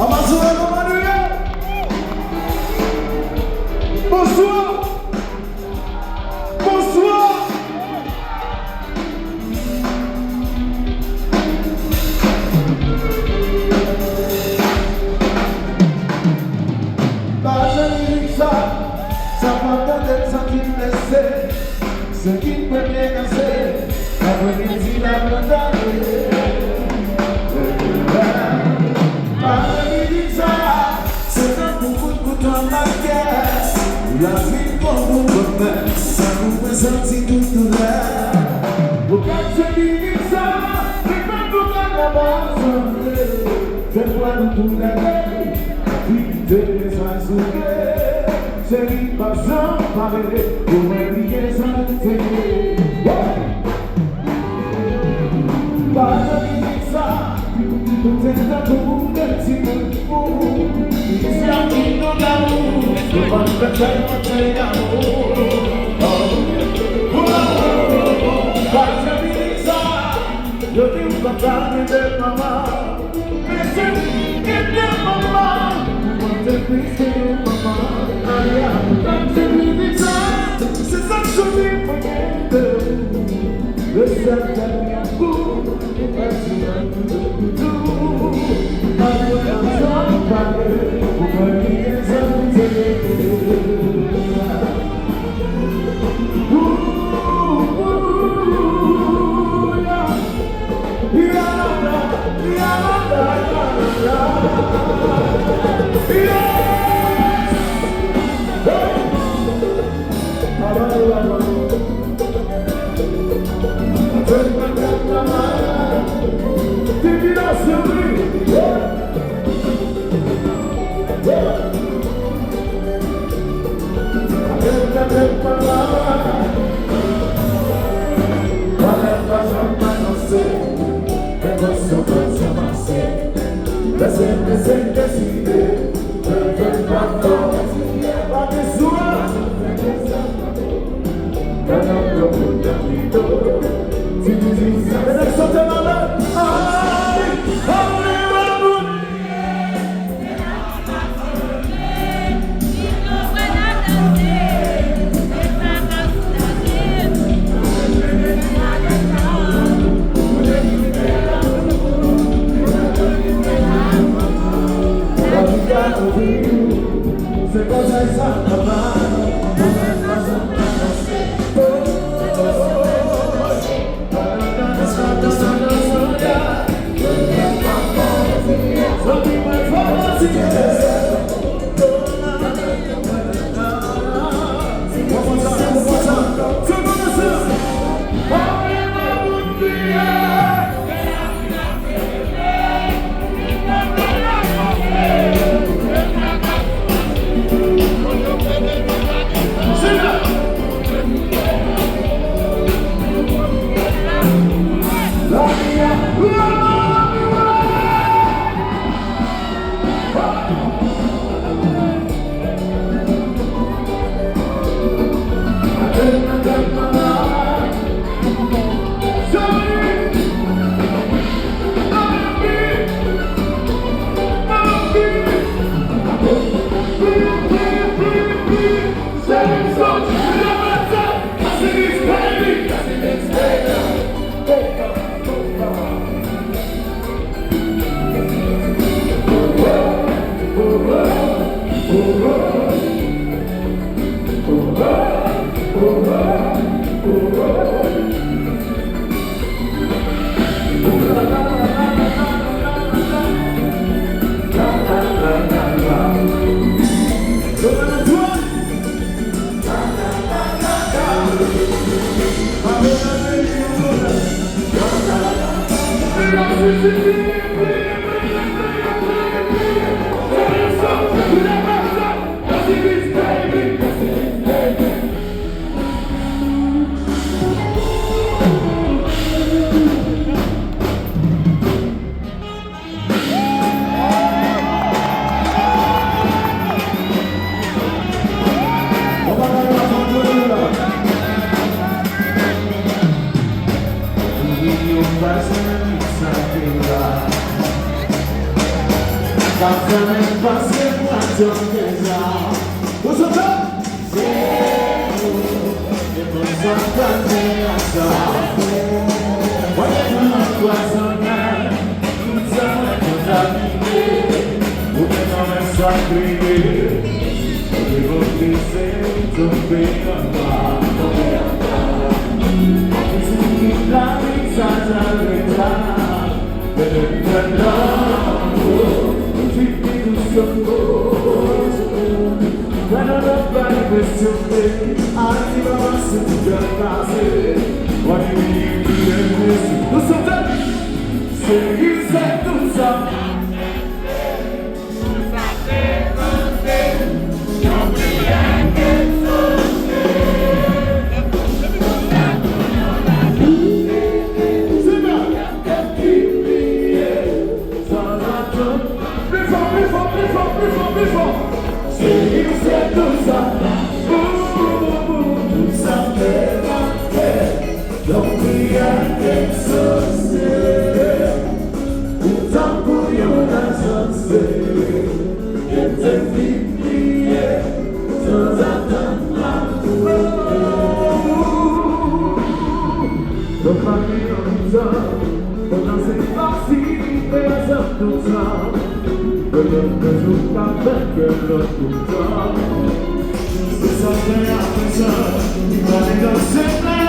Bonsoir, Manuel. Bonsoir. Bonsoir. Ça va peut-être sentir blessé, ce qui peut bien casser, après-midi la bataille. Après-midi ça, c'est un beaucoup de couteau en la caisse. La vie pour vous remettre, ça nous fait sentir tout là. Au quartier ça, c'est pas tout à la base. C'est toi nous tout la gueule, puis des oiseaux. C'est qui passe en parler, pour m'oublier sans t'aider. Pas de ça, tout est à bout de petit peu. C'est un petit peu d'amour, le vent de bataille d'amour. Pas de ça, je dis pas parler de maman. Mais c'est qui de maman, pour te briser maman. C'est ça que je vis pour le seul d'amour est parti un peu de tout. Ma voix d'ensemble parler, pour me dire ça Bastante paciente a vosotros Something I